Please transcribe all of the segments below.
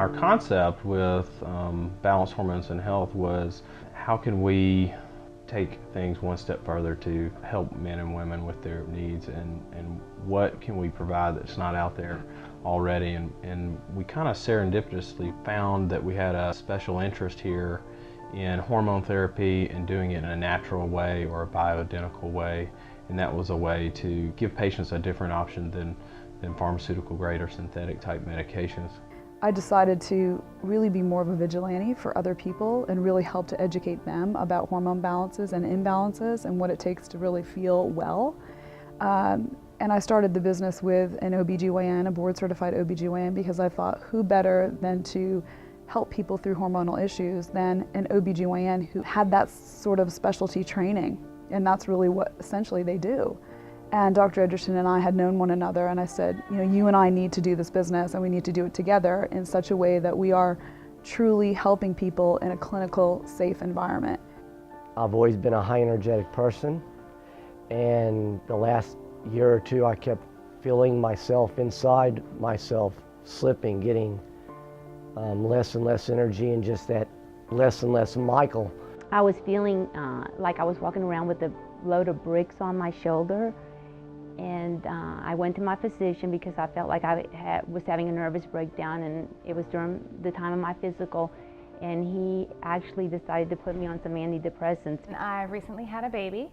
our concept with Balanced Hormones and Health was, how can we take things one step further to help men and women with their needs, and what can we provide that's not out there already. And we kind of serendipitously found that we had a special interest here in hormone therapy and doing it in a natural way or a bioidentical way, and that was a way to give patients a different option than pharmaceutical grade or synthetic type medications. I decided to really be more of a vigilante for other people and really help to educate them about hormone balances and imbalances and what it takes to really feel well. And I started the business with an OBGYN, a board certified OBGYN, because I thought who better than to help people through hormonal issues than an OBGYN who had that sort of specialty training. And that's really what essentially they do. And Dr. Edgerton and I had known one another, and I said, you know, you and I need to do this business, and we need to do it together in such a way that we are truly helping people in a clinical, safe environment. I've always been a high energetic person, and the last year or two I kept feeling myself inside myself slipping, getting less and less energy, and just that less and less Michael. I was feeling like I was walking around with a load of bricks on my shoulder. And I went to my physician because I felt like I was having a nervous breakdown, and it was during the time of my physical, and he actually decided to put me on some antidepressants. I recently had a baby,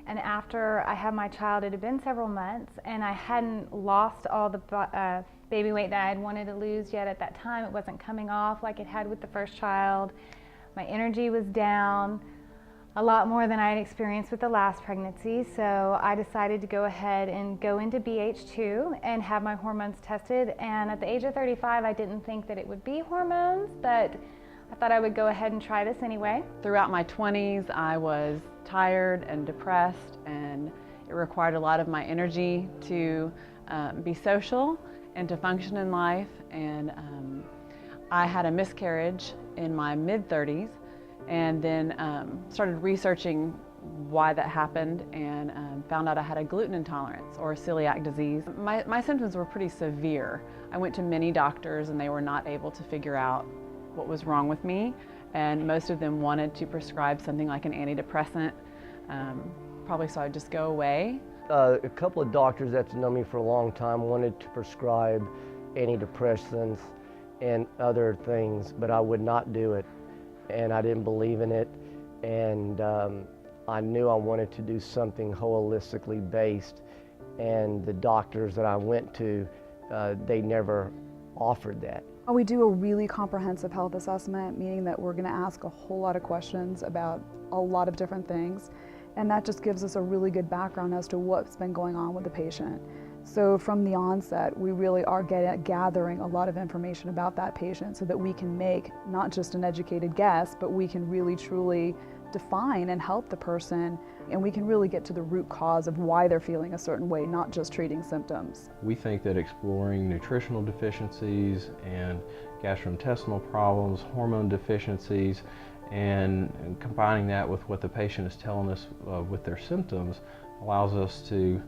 and after I had my child, it had been several months, and I hadn't lost all the baby weight that I had wanted to lose yet at that time. It wasn't coming off like it had with the first child. My energy was down a lot more than I had experienced with the last pregnancy, so I decided to go ahead and go into BH2 and have my hormones tested. And at the age of 35, I didn't think that it would be hormones, but I thought I would go ahead and try this anyway. Throughout my 20s, I was tired and depressed, and it required a lot of my energy to be social and to function in life. And I had a miscarriage in my mid-30s, and then started researching why that happened, and found out I had a gluten intolerance or celiac disease. My symptoms were pretty severe. I went to many doctors, and they were not able to figure out what was wrong with me, and most of them wanted to prescribe something like an antidepressant, probably so I'd just go away. A couple of doctors that's known me for a long time wanted to prescribe antidepressants and other things, but I would not do it. And I didn't believe in it, and I knew I wanted to do something holistically based, and the doctors that I went to, they never offered that. We do a really comprehensive health assessment, meaning that we're going to ask a whole lot of questions about a lot of different things, and that just gives us a really good background as to what's been going on with the patient. So from the onset, we really are gathering a lot of information about that patient so that we can make not just an educated guess, but we can really truly define and help the person, and we can really get to the root cause of why they're feeling a certain way, not just treating symptoms. We think that exploring nutritional deficiencies and gastrointestinal problems, hormone deficiencies, and combining that with what the patient is telling us with their symptoms allows us to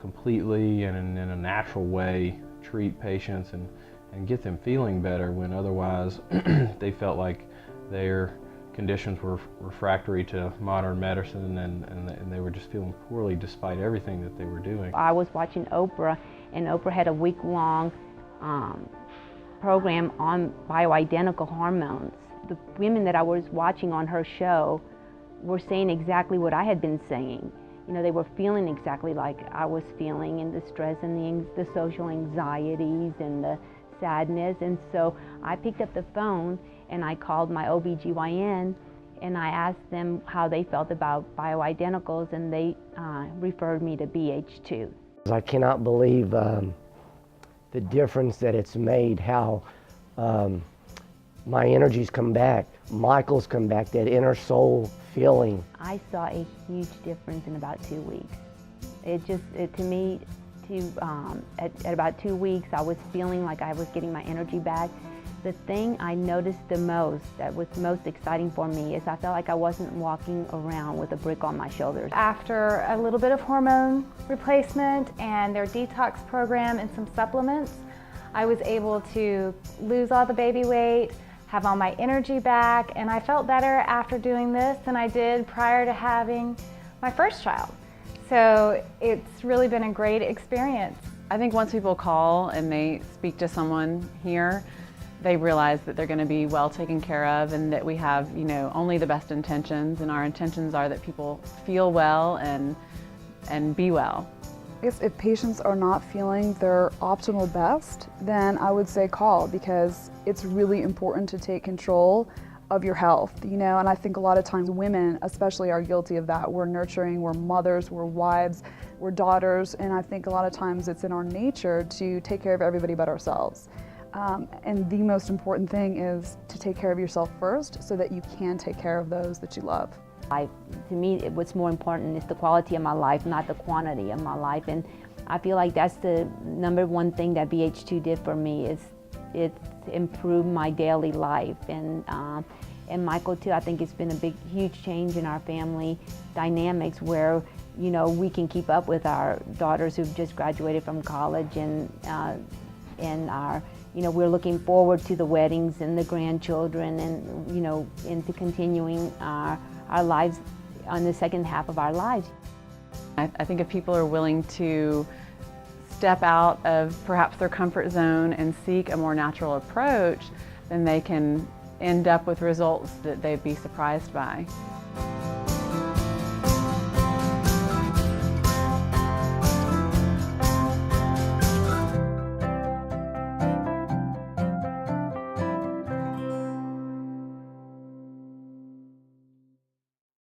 completely and in a natural way treat patients and get them feeling better, when otherwise they felt like their conditions were refractory to modern medicine, and they were just feeling poorly despite everything that they were doing. I was watching Oprah, and Oprah had a week-long program on bioidentical hormones. The women that I was watching on her show were saying exactly what I had been saying. You know, they were feeling exactly like I was feeling, and the stress and the social anxieties and the sadness. And so I picked up the phone and I called my OBGYN, and I asked them how they felt about bioidenticals, and they referred me to BH2. I cannot believe the difference that it's made, how my energy's come back, Michael's come back, that inner soul feeling. I saw a huge difference in about 2 weeks. To me, at about 2 weeks, I was feeling like I was getting my energy back. The thing I noticed the most, that was most exciting for me, is I felt like I wasn't walking around with a brick on my shoulders. After a little bit of hormone replacement and their detox program and some supplements, I was able to lose all the baby weight, have all my energy back, and I felt better after doing this than I did prior to having my first child. So it's really been a great experience. I think once people call and they speak to someone here, they realize that they're going to be well taken care of and that we have, only the best intentions, and our intentions are that people feel well and be well. I guess if patients are not feeling their optimal best, then I would say call, because it's really important to take control of your health, and I think a lot of times women especially are guilty of that. We're nurturing, we're mothers, we're wives, we're daughters, and I think a lot of times it's in our nature to take care of everybody but ourselves. And the most important thing is to take care of yourself first so that you can take care of those that you love. To me, what's more important is the quality of my life, not the quantity of my life. And I feel like that's the number one thing that BH2 did for me, is it improved my daily life. And Michael too, I think it's been a huge change in our family dynamics, where we can keep up with our daughters who've just graduated from college, and our we're looking forward to the weddings and the grandchildren, and into continuing our lives on the second half of our lives. I think if people are willing to step out of perhaps their comfort zone and seek a more natural approach, then they can end up with results that they'd be surprised by.